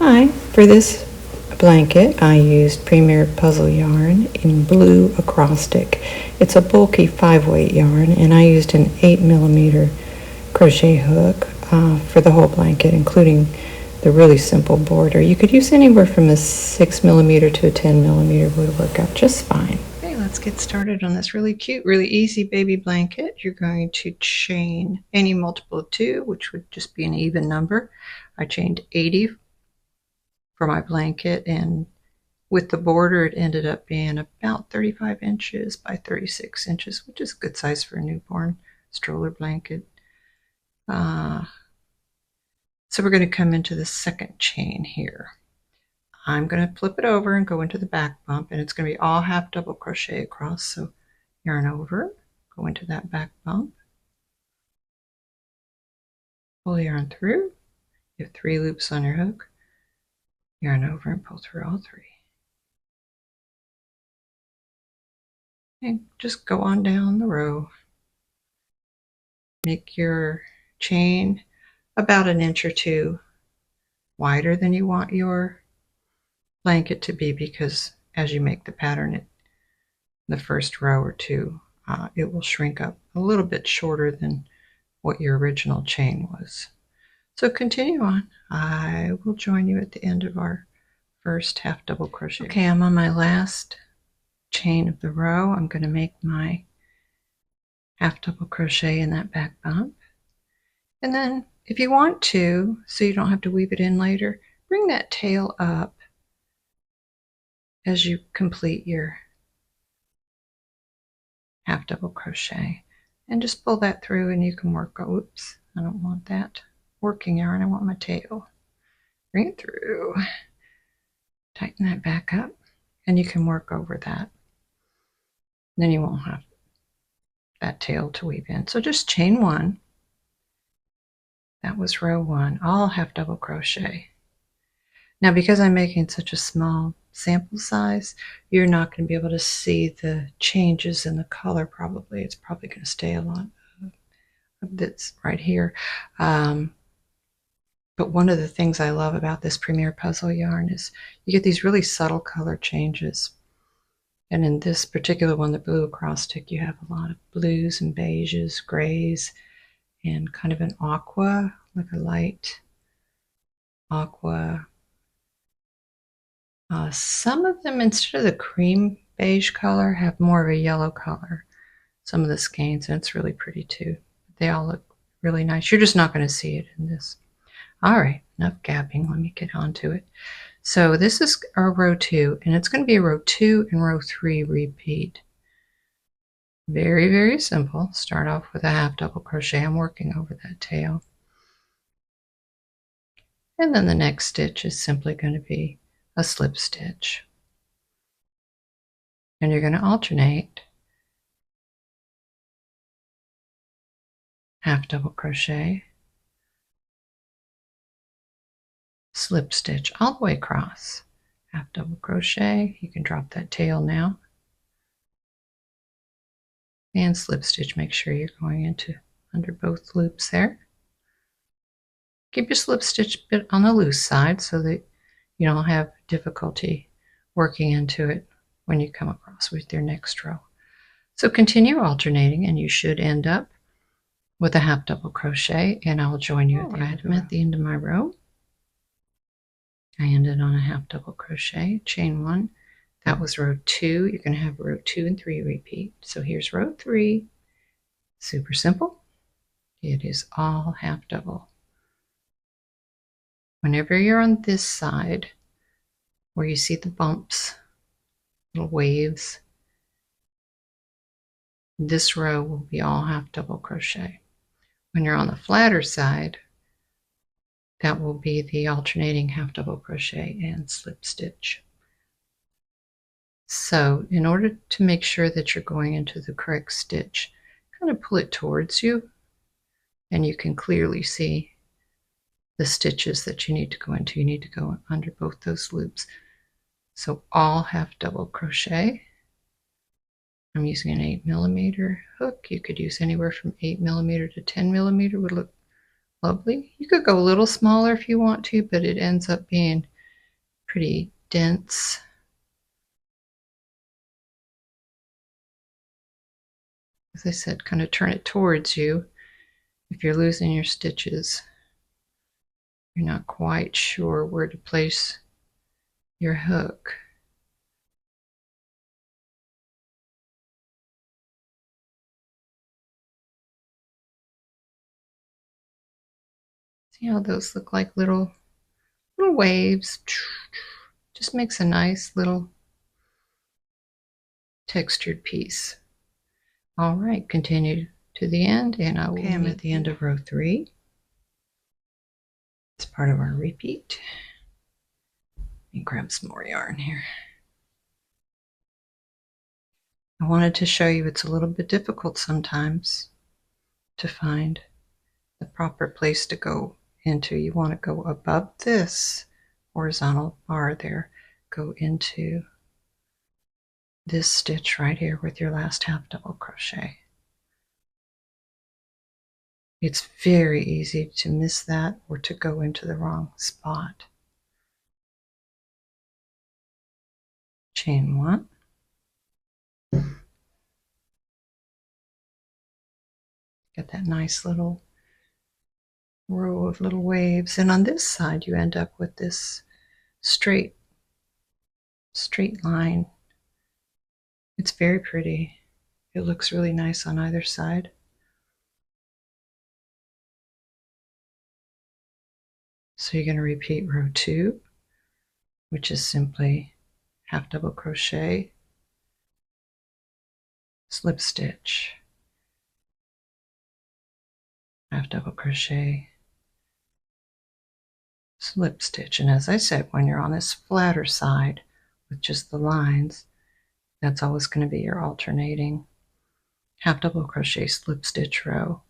Hi, for this blanket I used Premier Puzzle yarn in Blue Acrostic. It's a bulky 5-weight yarn, and I used an 8mm crochet hook for the whole blanket, including the really simple border. You could use anywhere from a 6mm to a 10mm, would work out just fine. Okay, let's get started on this really cute, really easy baby blanket. You're going to chain any multiple of 2, which would just be an even number. I chained 80 for my blanket, and with the border it ended up being about 35 inches by 36 inches, which is a good size for a newborn stroller blanket. So we're going to come into the second chain here. I'm going to flip it over and go into the back bump, and it's going to be all half double crochet across. So yarn over, go into that back bump, pull yarn through. You have 3 loops on your hook, yarn over and pull through all 3. And just go on down the row. Make your chain about an inch or 2 wider than you want your blanket to be, because as you make the pattern, the first row or 2, it will shrink up a little bit shorter than what your original chain was. So continue on. I will join you at the end of our first half double crochet. Okay, I'm on my last chain of the row. I'm going to make my half double crochet in that back bump, and then if you want to, so you don't have to weave it in later, bring that tail up as you complete your half double crochet, and just pull that through, and you can work. Oops, I don't want that working yarn, I want my tail. Bring it through, tighten that back up, and you can work over that. Then you won't have that tail to weave in. So just chain 1. That was row 1, all half double crochet. Now, because I'm making such a small sample size, you're not going to be able to see the changes in the color. Probably it's probably going to stay a lot of bits right here. But one of the things I love about this Premier Puzzle yarn is you get these really subtle color changes. And in this particular one, the Blue Acrostic, you have a lot of blues and beiges, grays, and kind of an aqua, like a light aqua. Some of them, instead of the cream beige color, have more of a yellow color. Some of the skeins, and it's really pretty too. They all look really nice. You're just not going to see it in this. All right, enough gabbing. Let me get on to it. So this is our row 2, and it's going to be a row 2 and row 3 repeat. Very, very simple. Start off with a half double crochet. I'm working over that tail. And then the next stitch is simply going to be a slip stitch. And you're going to alternate half double crochet, slip stitch all the way across, half double crochet. You can drop that tail now, and slip stitch. Make sure you're going into under both loops there. Keep your slip stitch bit on the loose side so that you don't have difficulty working into it when you come across with your next row. So continue alternating, and you should end up with a half double crochet, and I'll join you at the end. I'm at the end of my row. I ended on a half double crochet, chain 1. That was row 2. You're going to have row 2 and 3 repeat. So here's row 3. Super simple. It is all half double. Whenever you're on this side where you see the bumps, little waves, this row will be all half double crochet. When you're on the flatter side, that will be the alternating half double crochet and slip stitch. So in order to make sure that you're going into the correct stitch, kind of pull it towards you, and you can clearly see the stitches that you need to go into. You need to go under both those loops. So all half double crochet. I'm using an 8mm hook. You could use anywhere from 8mm to 10mm, would look lovely. You could go a little smaller if you want to, but it ends up being pretty dense. As I said, kind of turn it towards you if you're losing your stitches. You're not quite sure where to place your hook. See how those look like little waves? Just makes a nice little textured piece. All right, continue to the end, and I will I'm at the end of row 3. It's part of our repeat. Let me grab some more yarn here. I wanted to show you it's a little bit difficult sometimes to find the proper place to go into. You want to go above this horizontal bar there, go into this stitch right here with your last half double crochet. It's very easy to miss that or to go into the wrong spot. Chain 1. Get that nice little row of little waves, and on this side you end up with this straight line. It's very pretty. It looks really nice on either side. So you're going to repeat row 2, which is simply half double crochet, slip stitch, half double crochet, slip stitch. And as I said, when you're on this flatter side with just the lines, that's always going to be your alternating half double crochet, slip stitch row,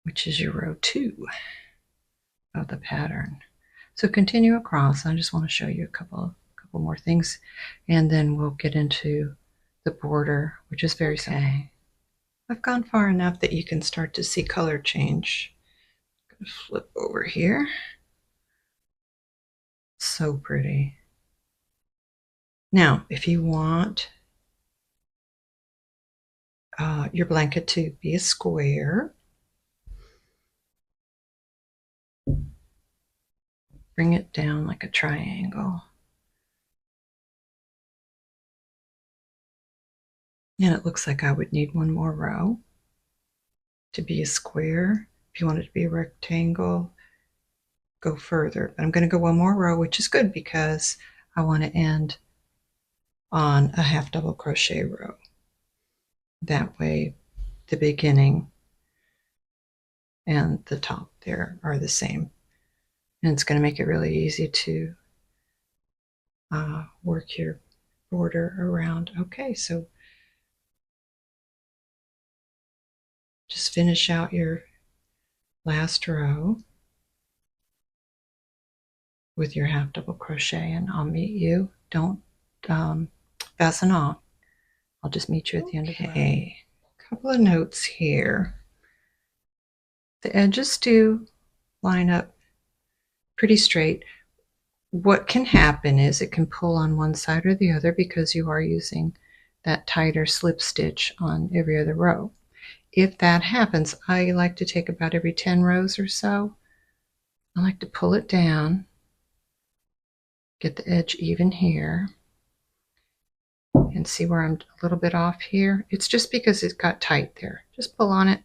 which is your row 2 of the pattern. So continue across. I just want to show you a couple more things, and then we'll get into the border, which is very simple. I've gone far enough that you can start to see color change. I'm going to flip over here. So pretty. Now, if you want your blanket to be a square, bring it down like a triangle. And it looks like I would need one more row to be a square. If you want it to be a rectangle, go further. But I'm going to go one more row, which is good because I want to end on a half double crochet row. That way the beginning and the top there are the same. And it's going to make it really easy to work your border around. Okay, so just finish out your last row with your half double crochet, and I'll meet you. Don't fasten off. I'll just meet you at the end of the row. A couple of notes here. The edges do line up pretty straight. What can happen is it can pull on one side or the other because you are using that tighter slip stitch on every other row. If that happens, I like to take about every 10 rows or so. I like to pull it down, get the edge even here, and see where I'm a little bit off here. It's just because it got tight there. Just pull on it.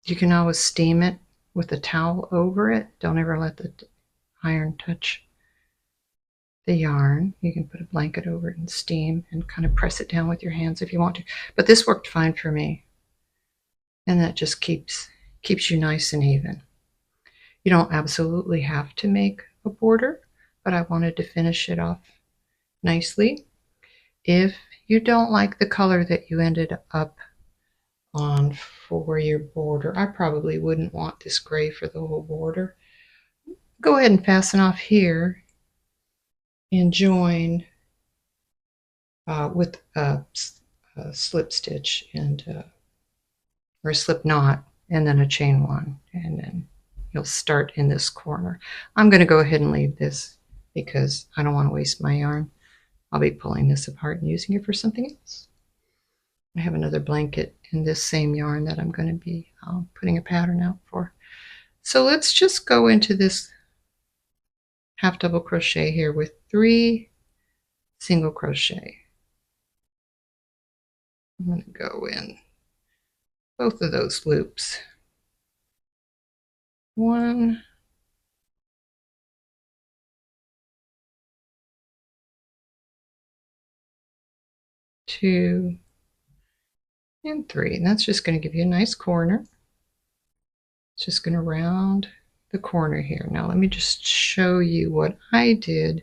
You can always steam it with a towel over it. Don't ever let the iron touch the yarn. You can put a blanket over it and steam and kind of press it down with your hands if you want to. But this worked fine for me. And that just keeps you nice and even. You don't absolutely have to make a border, but I wanted to finish it off nicely. If you don't like the color that you ended up on for your border, I probably wouldn't want this gray for the whole border. Go ahead and fasten off here and join with a a slip stitch and or a slip knot, and then a chain one, and then you'll start in this corner. I'm going to go ahead and leave this because I don't want to waste my yarn. I'll be pulling this apart and using it for something else. I have another blanket in this same yarn that I'm going to be putting a pattern out for. So let's just go into this half double crochet here with 3 single crochet. I'm going to go in both of those loops. 1, 2, and 3. And that's just going to give you a nice corner. It's just going to round the corner here. Now let me just show you what I did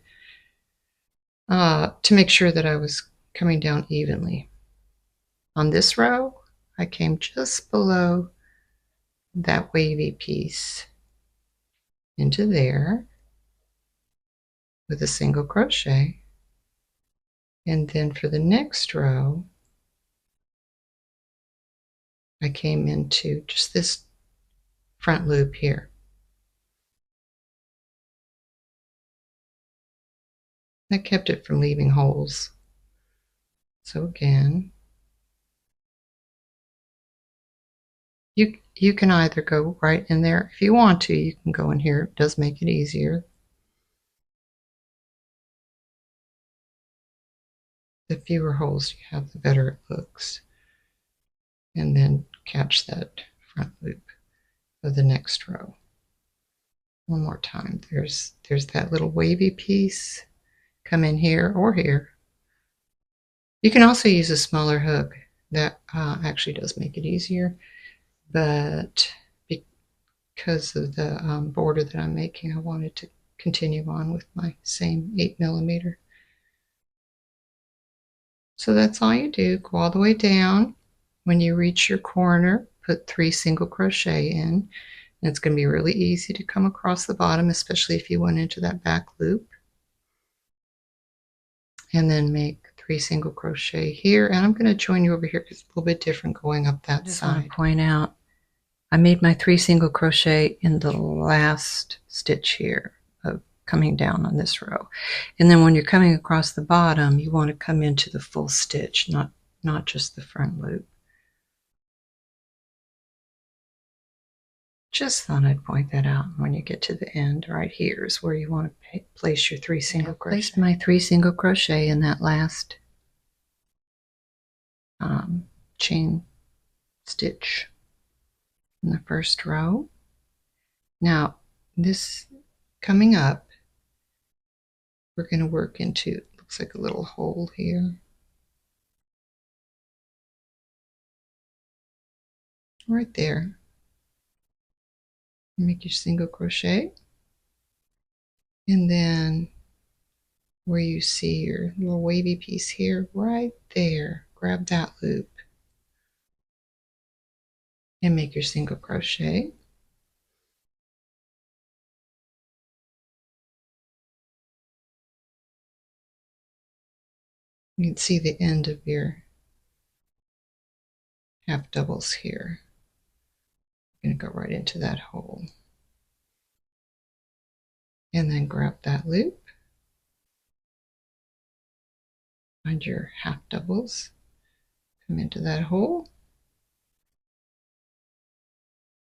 to make sure that I was coming down evenly. On this row, I came just below that wavy piece into there with a single crochet, and then for the next row I came into just this front loop here. That kept it from leaving holes. So again, you can either go right in there. If you want to, you can go in here. It does make it easier. The fewer holes you have, the better it looks. And then catch that front loop of the next row. One more time. There's that little wavy piece. Come in here or here. You can also use a smaller hook. That actually does make it easier, but because of the border that I'm making, I wanted to continue on with my same 8mm. So that's all you do. Go all the way down. When you reach your corner, put 3 single crochet in. And it's going to be really easy to come across the bottom, especially if you went into that back loop. And then make 3 single crochet here. And I'm going to join you over here because it's a little bit different going up that side. I just want to point out, I made my 3 single crochet in the last stitch here of coming down on this row. And then when you're coming across the bottom, you want to come into the full stitch, not just the front loop. Just thought I'd point that out. When you get to the end, right here is where you want to place your 3 single crochet. I placed my 3 single crochet in that last chain stitch in the first row. Now, this coming up, we're going to work into, looks like a little hole here. Right there. Make your single crochet, and then where you see your little wavy piece here, right there, grab that loop and make your single crochet. You can see the end of your half doubles here. I'm going to go right into that hole and then grab that loop, find your half doubles, come into that hole,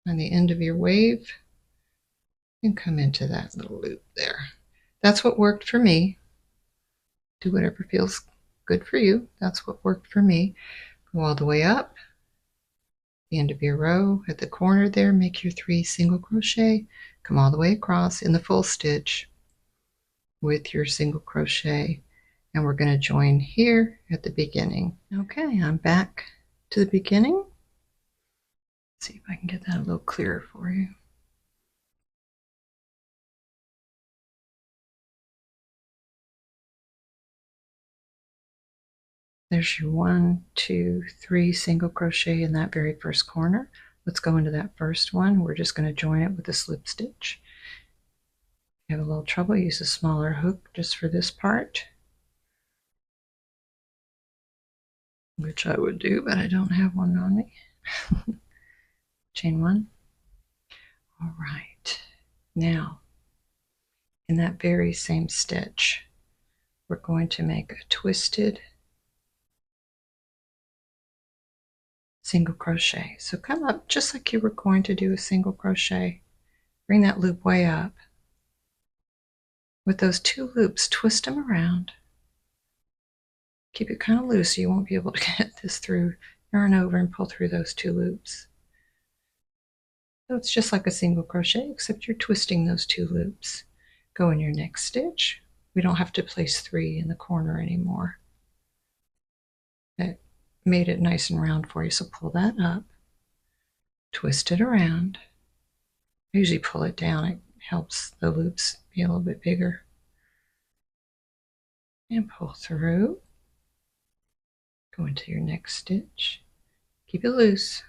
find the end of your wave, and come into that little loop there. That's what worked for me. Do whatever feels good for you. That's what worked for me. Go all the way up, the end of your row, at the corner there, make your 3 single crochet, come all the way across in the full stitch with your single crochet, and we're going to join here at the beginning. Okay, I'm back to the beginning. Let's see if I can get that a little clearer for you. There's your 1, 2, 3 single crochet in that very first corner. Let's go into that first one. We're just going to join it with a slip stitch. If you have a little trouble, use a smaller hook just for this part. which I would do, but I don't have one on me. Chain 1. All right. Now, in that very same stitch, we're going to make a twisted single crochet. So come up just like you were going to do a single crochet. Bring that loop way up. With those 2 loops, twist them around. Keep it kind of loose so you won't be able to get this through. Yarn over and pull through those 2 loops. So it's just like a single crochet, except you're twisting those 2 loops. Go in your next stitch. We don't have to place 3 in the corner anymore. That made it nice and round for you, so pull that up, twist it around. I usually pull it down, it helps the loops be a little bit bigger. And pull through. Go into your next stitch. Keep it loose.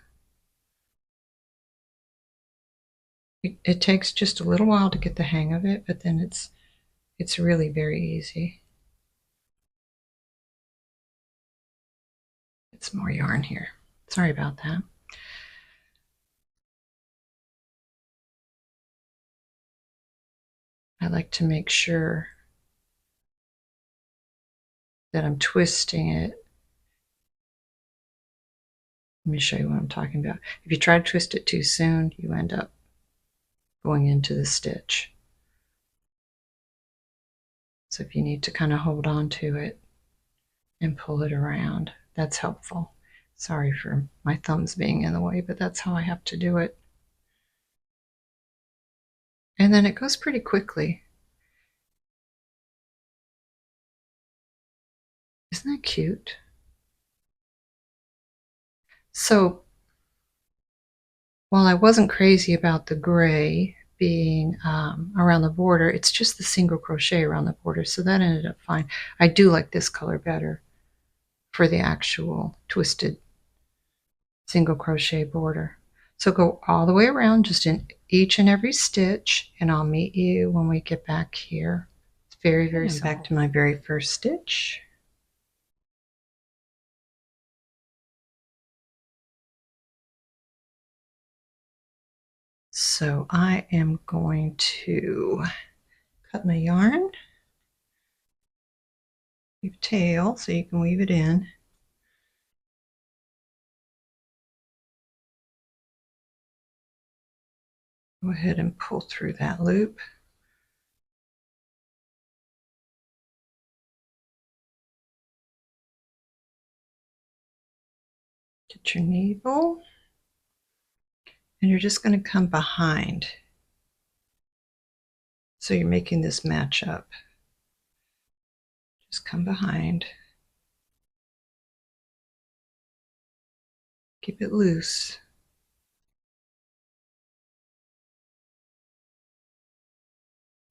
It takes just a little while to get the hang of it, but then it's really very easy. It's more yarn here. Sorry about that. I like to make sure that I'm twisting it. Let me show you what I'm talking about. If you try to twist it too soon, you end up going into the stitch. So if you need to kind of hold on to it and pull it around, that's helpful. Sorry for my thumbs being in the way, but that's how I have to do it. And then it goes pretty quickly. Isn't that cute? So while I wasn't crazy about the gray being around the border, it's just the single crochet around the border, so that ended up fine. I do like this color better for the actual twisted single crochet border. So go all the way around, just in each and every stitch, and I'll meet you when we get back here. It's very, very simple. Back to my very first stitch. So I am going to cut my yarn, leave tail so you can weave it in. Go ahead and pull through that loop. Get your needle, and you're just going to come behind. So you're making this match up. Just come behind. Keep it loose.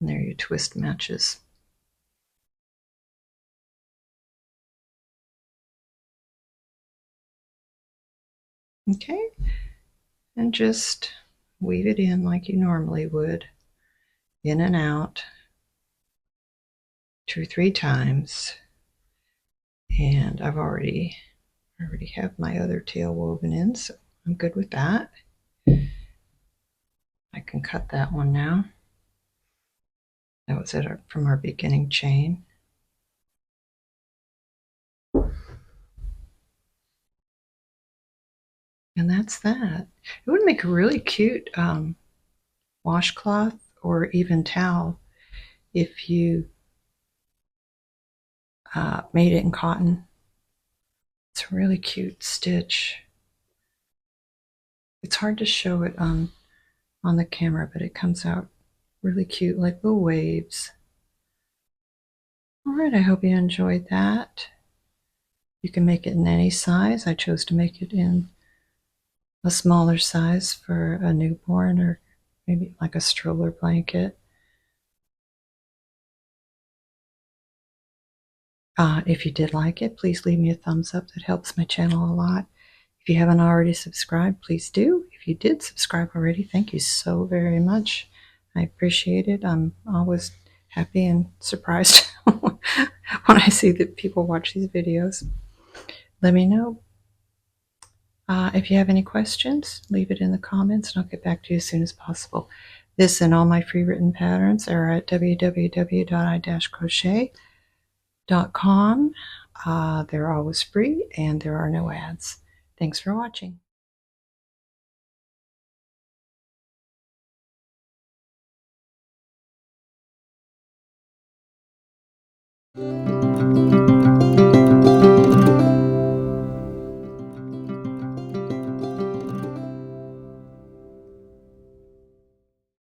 And there your twist matches. Okay, and just weave it in like you normally would, in and out, 2 or 3 times. And I already have my other tail woven in, so I'm good with that. I can cut that one now. That was it from our beginning chain. And that's that. It would make a really cute washcloth or even towel if you made it in cotton. It's a really cute stitch. It's hard to show it on the camera, but it comes out really cute, like little waves. All right, I hope you enjoyed that. You can make it in any size. I chose to make it in a smaller size for a newborn, or maybe like a stroller blanket. If you did like it, please leave me a thumbs up. That helps my channel a lot. If you haven't already subscribed, please do. If you did subscribe already, thank you so very much. I appreciate it. I'm always happy and surprised when I see that people watch these videos. Let me know. If you have any questions, leave it in the comments and I'll get back to you as soon as possible. This and all my free written patterns are at www.i-crochet.com. They're always free and there are no ads. Thanks for watching.